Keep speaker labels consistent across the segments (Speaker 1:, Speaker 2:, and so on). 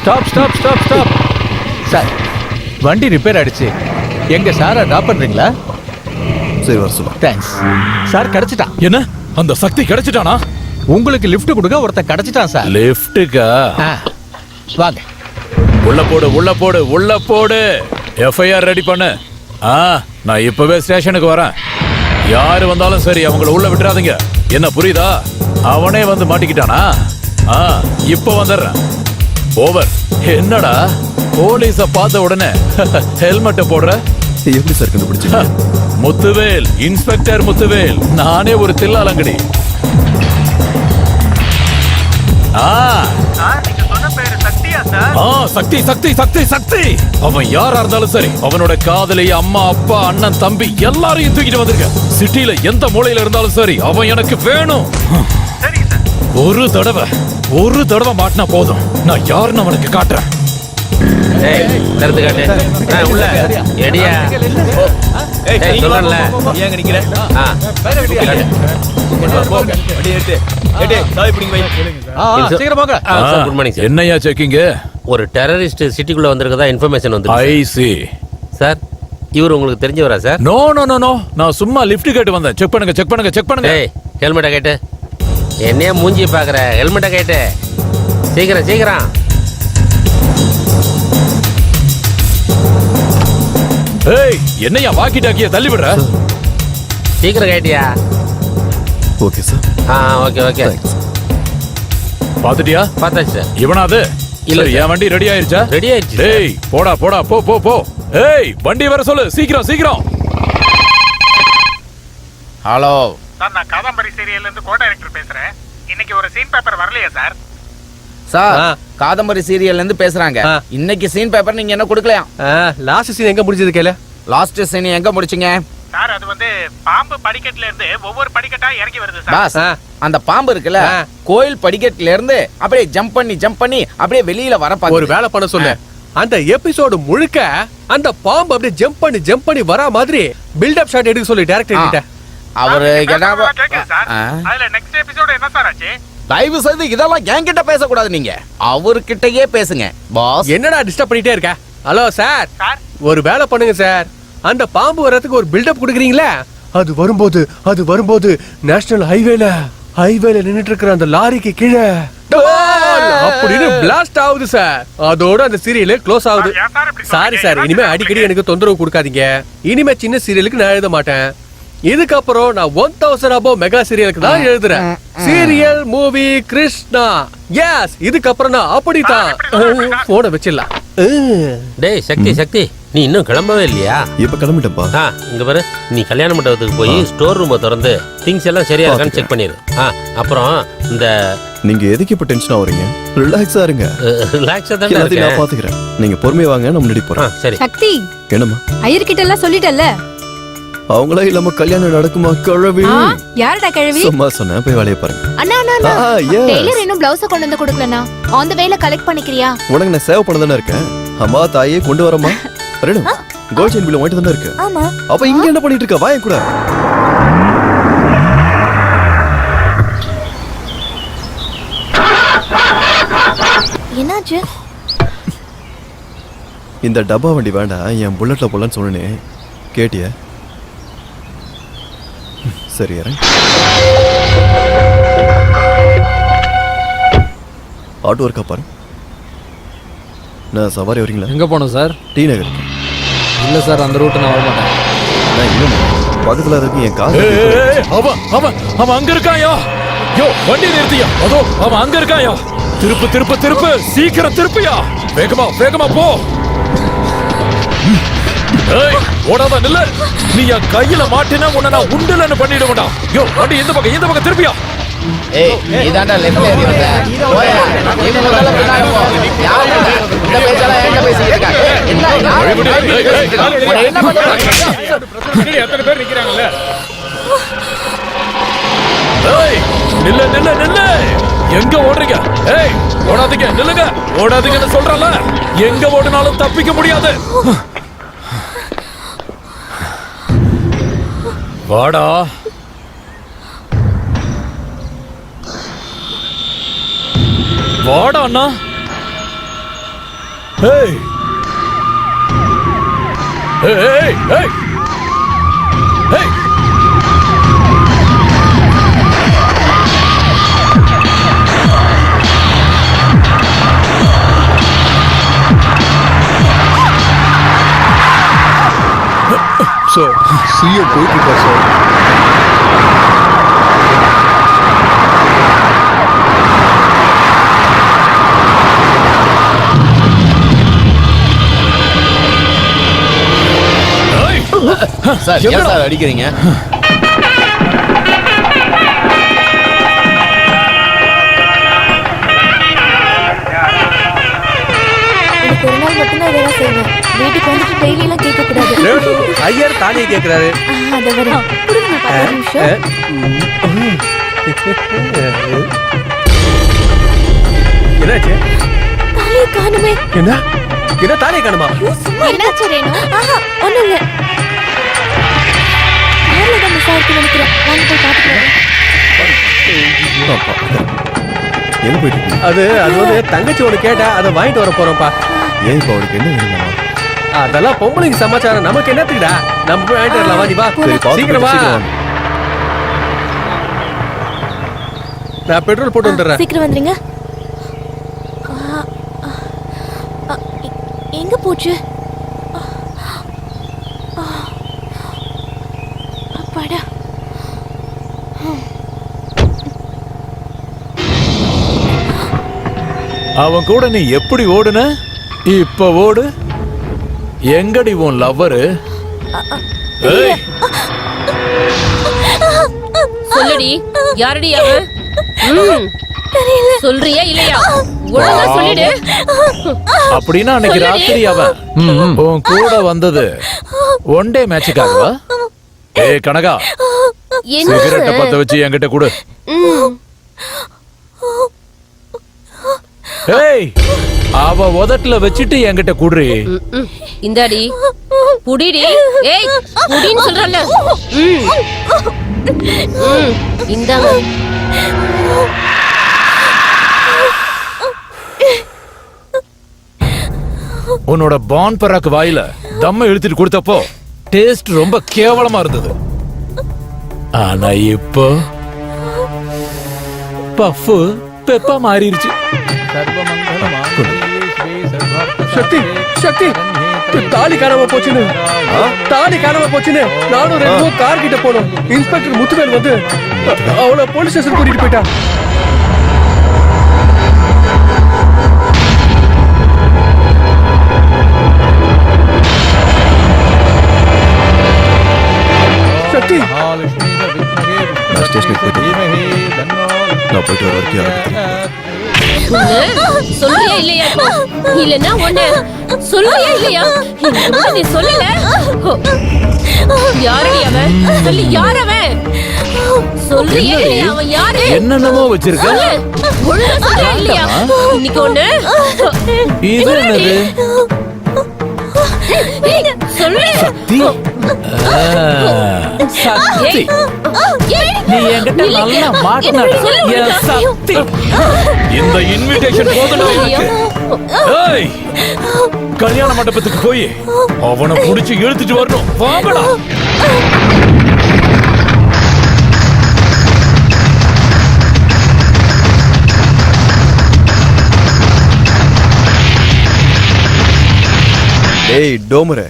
Speaker 1: Stop sir, வண்டி repair ஆயிடுச்சு. எங்க சாரை ட்ராப் பண்றீங்களா?
Speaker 2: சரி வர சொல்லுங்க.
Speaker 1: Thanks sir. கிடைச்சிட்டான்.
Speaker 3: என்ன அந்த சக்தி கிடைச்சிட்டானா?
Speaker 1: உங்களுக்கு லிஃப்ட் கொடுக்க ஒருத்தன் கிடைச்சிட்டான் சார்.
Speaker 3: லிஃப்ட்டுக்கா?
Speaker 1: வாங்க.
Speaker 3: உள்ள போடு. எஃப்ஐஆர் ரெடி பண்ணு. நான் இப்பவே ஸ்டேஷனுக்கு வரேன். யாரு வந்தாலும் சரி அவங்கள உள்ள விட்டுறாதீங்க. என்ன புரியுதா? அவனே வந்து மாட்டிக்கிட்டானா? இப்ப வந்துடுறேன். ஓவர். என்னடா போலீஸ பார்த்த உடனே ஹெல்மெட்டை போடுற?
Speaker 2: எப்படி சார் கண்டுபிடிச்சீங்க?
Speaker 3: முத்துவேல், இன்ஸ்பெக்டர் முத்துவேல். நானே ஒரு தில்லாலங்கடி. சக்தி. அவன் யாரா இருந்தாலும் சரி, அவனோட காதலி, அம்மா, அப்பா, அண்ணன், தம்பி எல்லாரையும் தூக்கிட்டு வந்திருக்க. சிட்டில எந்த மூலையில இருந்தாலும் சரி, அவன் எனக்கு வேணும். ஒரு தடவை மாட்டினா போதும். நான் யாருன்னு அவனுக்கு காட்டுறேன். என்னையா செக்கிங்?
Speaker 4: ஒரு டெரரிஸ்ட் சிட்டிக்குள்ள வந்திருக்கதா இன்ஃபர்மேஷன் வந்து.
Speaker 3: ஐசி
Speaker 4: சார், இவர் உங்களுக்கு தெரிஞ்சவரா சார்?
Speaker 3: நோ, நான் சும்மா லிஃப்ட் கேட்டு வந்தேன். செக் பண்ணுங்க.
Speaker 4: ஹெல்மெட்டை கேட்டு. என்னைய மூஞ்சி பாக்குற? ஹெல்மெட்டை கேட்டு. சீக்கிரம்.
Speaker 3: என்னையா வாக்கி டாக்கிய தள்ளி விடுற?
Speaker 4: சீக்கிரம் கேட்டியா?
Speaker 2: Okay sir.
Speaker 4: ஓகே.
Speaker 3: பாத்துட்டியா?
Speaker 4: பார்த்தாச்சு சார்.
Speaker 3: இவனாது?
Speaker 4: இல்ல,
Speaker 3: என் வண்டி ரெடி ஆயிருச்சா?
Speaker 4: ரெடி ஆயிடுச்சு.
Speaker 3: டேய் போடா போ. வண்டி வர சொல்லு சீக்கிரம்.
Speaker 5: ஹலோ
Speaker 6: சார், நான் காதம்பரி சீரியல்ல இருந்து கோ டைரக்டர் பேசுறேன். இன்னைக்கு ஒரு சீன் பேப்பர் வரலையா சார்?
Speaker 5: சார், காதம்பரி சீரியல்ல இருந்து பேசுறாங்க. இன்னைக்கு சீன் பேப்பர் நீங்க என்ன கொடுக்கலையா?
Speaker 7: லாஸ்ட் சீன் எங்க முடிஞ்சது கேளு.
Speaker 5: லாஸ்ட் சீன் எங்க முடிச்சீங்க
Speaker 6: சார்? அது வந்து பாம்பு படிக்கட்டுல இருந்து ஒவ்வொரு படிக்கட்டா இறங்கி வருது சார்.
Speaker 5: பாஸ், அந்த பாம்பு இருக்குல்ல, கோயில் படிக்கட்டுல இருந்து அப்படியே ஜம்ப் பண்ணி அப்படியே வெளியில வர பாக்க.
Speaker 7: ஒரு வேலை பண்ண சொல்லு. அந்த எபிசோடு முழுக்க அந்த பாம்பு அப்படியே ஜம்ப் பண்ணி வரா மாதிரி பில்ட் அப் ஷாட் எடுக்க சொல்லி டைரக்டர் கிட்ட.
Speaker 5: அவரு
Speaker 6: அதுல நெக்ஸ்ட் எபிசோட் என்ன சார் ஆச்சு?
Speaker 5: தயவு செய்து இதெல்லாம் என்கிட்ட பேசக்கூடாது. நீங்க அவர்கிட்டயே பேசுங்க பாஸ்.
Speaker 7: என்னடா டிஸ்டர்ப் பண்ணிட்டே இருக்க? ஹலோ சார், ஒரு வேலை பண்ணுங்க சார். அந்த பாம்பு வரதுக்கு ஒரு பில்டப் கொடுக்குறீங்களா? அது வரும்போது நேஷனல் ஹைவேல நின்னுட்டு இருக்கிற அந்த லாரிக்கு கீழே அப்படின்னு பிளாஸ்ட் ஆகுது சார். அதோட அந்த சீரியல் க்ளோஸ் ஆகுது. சாரி சார், இனிமே அடிக்கடி எனக்கு தொந்தரவு கொடுக்காதீங்க. இனிமே சின்ன சீரியலுக்கு நான் எழுத மாட்டேன். இதுக்கப்புறம் நான் 1000 above மெகா சீரியலுக்கு தான் எழுதுறேன். Serial movie Krishna. எஸ், இதுக்கப்புறம் நான் அப்படித்தான். போன வச்சிடலாம்.
Speaker 4: டேய் சக்தி, நீ இன்னும் கிளம்பவே இல்லையா?
Speaker 2: இப்ப கிளம்பிட்டப்பா.
Speaker 4: இங்க பாரு, நீ கல்யாண மண்டபத்துக்கு போய் ஸ்டோர் ரூமை திறந்து திங்ஸ் எல்லாம் சரியா இருக்கான்னு செக் பண்ணிரு. அப்புறம் இந்த
Speaker 2: நீங்க எதுக்கு இப்ப டென்ஷன் ஆவறீங்க? ரிலாக்ஸா இருங்க.
Speaker 4: ரிலாக்ஸா தான்
Speaker 2: இருக்கேன். நான் பாத்துக்கறேன். நீங்க பொறுமையா வாங்க, நான் முன்னாடி போறேன்.
Speaker 4: சரி.
Speaker 8: சக்தி,
Speaker 2: என்னம்மா?
Speaker 8: ஐயர்கிட்ட எல்லாம் சொல்லிட்டல்ல?
Speaker 2: அவங்களே இல்லாம கல்யாணம் நடக்குமா? கிழவி.
Speaker 8: யாரடா கிழவி?
Speaker 2: சும்மா சொன்னேன், போய் வேலைய பாருங்க.
Speaker 8: அண்ணா டெய்லர் இன்னும் ப்ளவுஸ் கொண்டு வந்து கொடுக்கலனா? ஆன் தி வேல கலெக்ட் பண்ணிக்கிறியா?
Speaker 2: உனக்கு நான் சேவ் பண்ண தானே இருக்கேன். அம்மா தாயே கொண்டு வரமா? ரெடி. கோல்ட் செயின் பில் வாங்கிட்டு தானே இருக்கு.
Speaker 8: ஆமா.
Speaker 2: அப்ப இங்க என்ன பண்ணிட்டு இருக்க? வா என் கூட.
Speaker 8: என்னாச்சு?
Speaker 2: இந்த டப்பா வண்டி வேண்டாம், என் புல்லட்ல போலான்னு சொன்னேன். கேட்டியா? சரி யாரே ஆட்டோ இருக்கா பாரு. நான் சவாரி வரீங்களா?
Speaker 7: எங்க போனோம் சார்?
Speaker 2: டி நகர்.
Speaker 7: இல்ல சார், அந்த ரூட் நான் வர மாட்டேன்.
Speaker 2: நான் இன்னும் பக்கத்துல இருக்கு என் கார்.
Speaker 3: அவன் அங்க இருக்காயா? யோ வண்டி நிறுத்தியா? அதோ அவன் அங்க இருக்காயா? திருப்பு சீக்கிரம் திருப்பியா. வேகமா போ. ஓடாத நில்ல. நீ என் கையில மாட்டினா உன்னை நான் உண்டுலன்னு பண்ணிடுவேன்டா. யோ வண்டி இந்த பக்கம் திருப்பியா.
Speaker 5: ஏய், நீதான்டா லெஃப்ட்ல ஏறி வந்த. போயா, நீ முதல்ல பின்னாடி போ. யாரு இந்த பேச்செல்லாம் எங்க பேசிட்டு இருக்காங்க? என்ன என்ன பண்ற?
Speaker 6: எத்தனை பேர் நிக்கிறாங்கல்ல?
Speaker 3: ஏய் நில்லு. எங்க ஓடுறீங்க? ஏய் ஓடாதீங்க, நில்லுங்க. ஓடாதீங்கன்னு சொல்றல. எங்க ஓடினாலும் தப்பிக்க முடியாது. வாடா. அண்ணா. Hey! Hey! Hey! Hey! Hey!
Speaker 7: Sir CM போயிட்டு இருக்கா சார்.
Speaker 5: சார் ஏன் சார் அடிக்கிறீங்க?
Speaker 8: எனக்கு ஒரு நாள் மட்டும்தான் இதெல்லாம் செய்வேன். வீட்டுக்கு வந்துட்டு டெய்லி எல்லாம் கேட்க கூடாது.
Speaker 7: ஐயர் தாலியை கேட்கிறாரு.
Speaker 8: அதை வர கொடுங்க ஒரு நிமிஷம்.
Speaker 7: என்னாச்சு?
Speaker 8: தாலியை காணுமே.
Speaker 7: என்ன தாலியை காணுமா?
Speaker 8: என்னாச்சு ரேணு? ஒண்ணும் இல்ல. யாரில் மிஸ் ஆயிருக்கு நினைக்கிறேன். வாங்க போய் பார்த்துக்கலாம்.
Speaker 2: எங்க போயிட்டு இருக்கீங்க?
Speaker 7: அது வந்து தங்கச்சி ஒன்று கேட்டா அதை வாங்கிட்டு வர போறோம்ப்பா.
Speaker 2: ஏன் இப்போ அவளுக்கு என்ன வேணுமா?
Speaker 7: அதெல்லாம் பொம்பளைங்க சமாச்சாரம், நமக்கு என்னத்துக்குடா? நம்ம போய் வாங்கிட்டு வரலாம். வா, நீ வா.
Speaker 2: சரி, பார்த்து
Speaker 7: சீக்கிரம் வா.
Speaker 2: சீக்கிரம் வாங்க.
Speaker 7: நான் பெட்ரோல் போட்டு வந்துடுறேன்.
Speaker 8: சீக்கிரம் வந்துருங்க. எங்க போச்சு? அப்பாடா.
Speaker 3: அவன் கூட நீ எப்படி ஓடுன? இப்ப ஓடு. எங்கடி உன் லவ்வரு? ஏய்,
Speaker 9: சொல்லுடி, யாரடி அவன்? சொல்றியா இல்லையா? ஒழுங்கா சொல்லிடு.
Speaker 3: அப்படின்னா அன்னைக்கு ராத்திரி அவன் உன் கூட வந்தது ஒன் டே மேட்சுக்காகவா? ஏய் கனகா,
Speaker 9: என்ன
Speaker 3: சிகரெட்டை பத்த வச்சு என்கிட்ட கொடு. ஏய், அவ உதட்டுல வச்சிட்டு என்கிட்ட குடுறி.
Speaker 9: இந்தாடி புடிடி. ஏய் புடின்னு சொல்றல. இந்தாங்க.
Speaker 3: உன்னோட பான் பராக்கு வாயில தம்ம இழுத்துட்டு கொடுத்தப்போ டேஸ்ட் ரொம்ப கேவலமா இருந்தது. ஆனா இப்போ பஃப் பெப்பா மாறிடுச்சு.
Speaker 7: சக்தி சக்தி, தாலி காணாம போச்சுன்னு நானும் 2 கார் கிட்ட போனோம். இன்ஸ்பெக்டர் முத்துவேல் வந்து அவளை போலீஸ் ஸ்டேஷன் கூட்டிட்டு போயிட்டா. சக்தி,
Speaker 2: நான் ஸ்டேஷனுக்கு போயிட்டு நான் போயிட்டு வர வரைக்கும் யாரும்
Speaker 9: சொல்றியா இல்லையா? இல்லன்னா ஒண்ணு சொல்றியா இல்லையா? நீ சொல்லல. யாரடி அவன்? சொல்லி யார் அவன்? சொல்றியா இல்லையா? அவன் யாரு?
Speaker 3: என்னென்னமோ வச்சிருக்க.
Speaker 9: ஒழுங்கா சொல்றியா இல்லையா? இன்னைக்கு ஒண்ணு.
Speaker 3: இது என்னது?
Speaker 9: சொல்லு.
Speaker 3: சக்தி, சக்தி, நீ என்கிட்ட நல்லா மாட்டின. சக்தி, இந்த இன்விடேஷன் போகணும் எனக்கு. ஏய், கல்யாண மண்டபத்துக்கு போய் அவனை புடிச்சு இழுத்துட்டு வரணும். வாங்கடா.
Speaker 2: ஏய் டோமரே,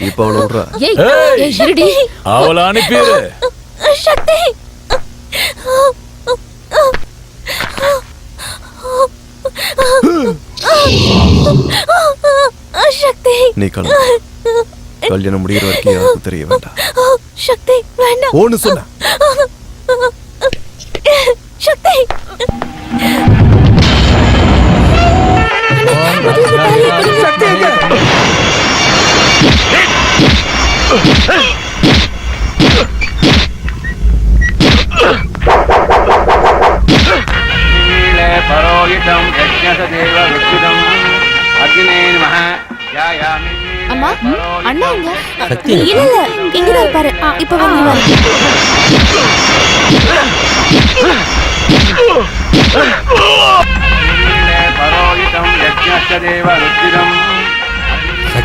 Speaker 2: இப்ப அவளை விடுறா.
Speaker 9: ஏய் இருடி.
Speaker 3: அவளை அனுப்பிடு.
Speaker 8: சக்தி, சக்தி,
Speaker 2: நீ கிளம்பு. கல்யாணம் முடிகிற வரைக்கும் யாருக்கும் தெரிய வேண்டாம்.
Speaker 8: சக்தி வேண்டாம்.
Speaker 2: ஓன்னு சொன்ன.
Speaker 8: சக்தி,
Speaker 7: சக்தி எங்க?
Speaker 8: அம்மா, அண்ணா எங்க?
Speaker 4: சக்தி
Speaker 8: இல்ல இல்ல, இங்கதான் இருப்பாரு. இப்ப வந்துருவாரு.
Speaker 6: பரோகிதம் யஜ்ஞஸ்ய தேவ ருத்திரம்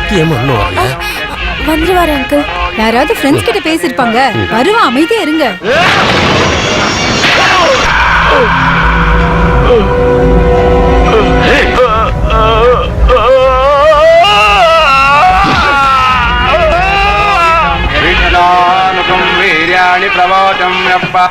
Speaker 4: சக்தி ஏமா இன்னும் வரல?
Speaker 8: வந்துருவாரு அங்கிள்.
Speaker 9: யாராவது ஃப்ரெண்ட்ஸ் கிட்ட பேசிருப்பாங்க. வருவான், அமைதியா இருங்க.
Speaker 5: வீரியாணி பிரவோச்சம் யப்பா.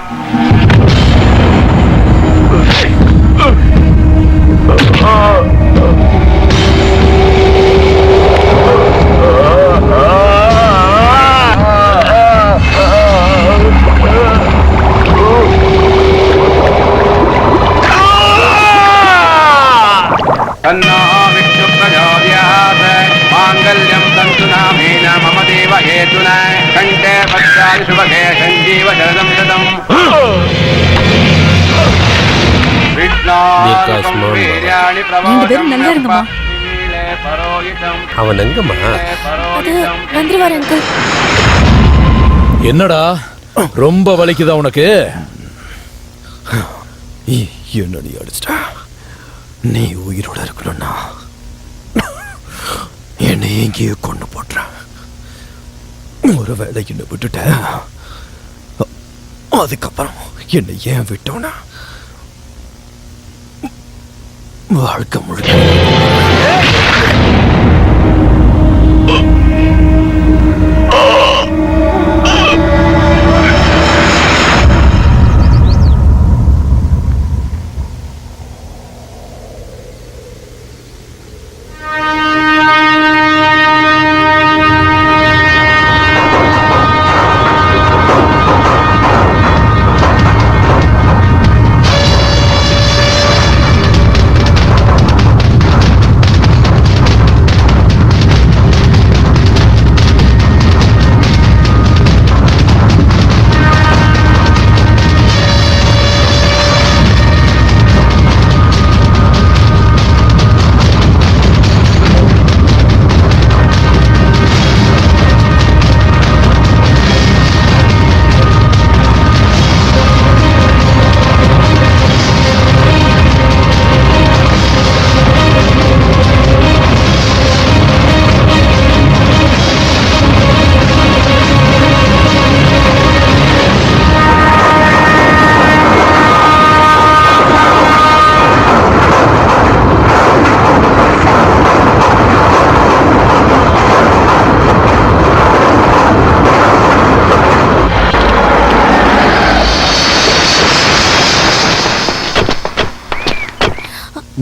Speaker 5: तन्नो विष्णु प्रचोदयात् माङ्गल्यं तन्तु नामेन मम देव हेतुना कण्ठे भद्राणि शुभगे सञ्जीव शरदं शतम् विष्णोर्वं वीर्याणि
Speaker 9: பேரும் நல்லா இருங்கம்மா.
Speaker 5: परोहितं
Speaker 4: அவன் எங்கம்மா?
Speaker 8: அது வந்துருவாரு அங்கிள்.
Speaker 3: என்னடா ரொம்ப வலிக்குதா உனக்கு?
Speaker 2: என்ன நீ அடிச்சிட்ட? நீ உயிரோட இருக்கணும்னா என்னை எங்கேயோ கொண்டு போட்டுற. ஒரு வேலை என்ன விட்டுட்ட, அதுக்கப்புறம் என்னை ஏன் விட்டோன்னா வாழ்க்கை முழுக்க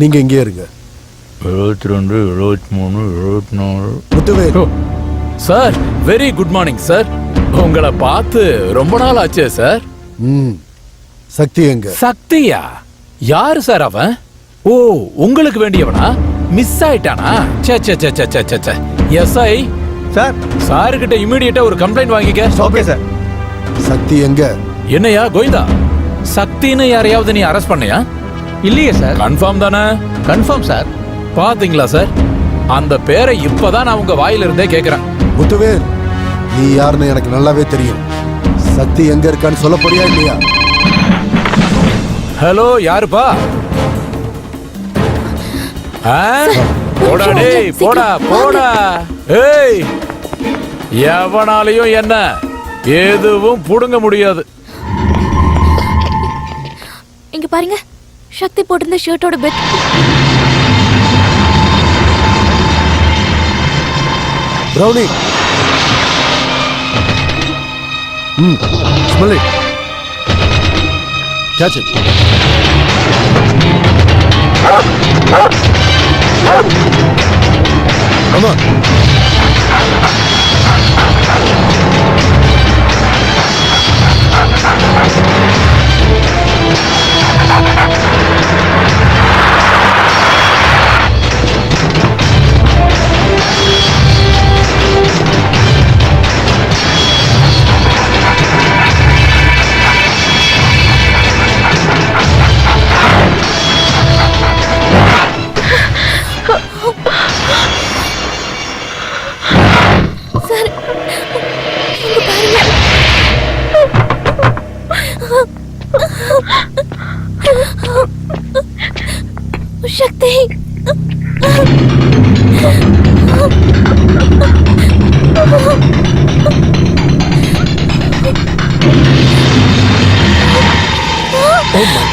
Speaker 10: நீங்க எங்கே இருங்க.
Speaker 3: 72, 73, 74.
Speaker 10: Muthuvel,
Speaker 3: sir very good morning sir. உங்களை பார்த்து ரொம்ப நாள் ஆச்சே சார்.
Speaker 10: சக்தி எங்க?
Speaker 3: சக்தியா? யாரு சார் அவன்? ஓ, உங்களுக்கு வேண்டியவனா? மிஸ் ஆயிட்டானா? சே சே சே சே சே சே. எஸ்ஐ
Speaker 7: சார்,
Speaker 3: சார் கிட்ட இமிடியேட்டா ஒரு கம்ப்ளைண்ட் வாங்கிக்க.
Speaker 7: Okay sir.
Speaker 10: சக்தி எங்க?
Speaker 3: என்னையா கோவிந்தா, சக்தின்னு யாரையாவது நீ அரெஸ்ட் பண்ணியா?
Speaker 1: இல்லையே சார்.
Speaker 3: கன்ஃபார்ம் தானே?
Speaker 1: Confirm sir.
Speaker 3: பாத்தீங்களா சார், அந்த பேரை இப்பதான் நான் உங்க வாயில இருந்தே கேக்குறேன்.
Speaker 10: முத்துவேல், நீ யாருன்னு எனக்கு நல்லாவே தெரியும். சக்தி எங்க இருக்கான்னு சொல்ல போறியா இல்லையா?
Speaker 3: ஹலோ, யாருப்பா? போடா டேய், போடா போடா. ஏய், எவனாலையும் என்ன எதுவும் புடுங்க முடியாது.
Speaker 8: இங்க பாருங்க, சக்தி போட்டிருந்த ஷர்ட்டோட பெட்.
Speaker 10: Brownie, smell it. Catch it. Come on.
Speaker 8: Shakti
Speaker 7: oh my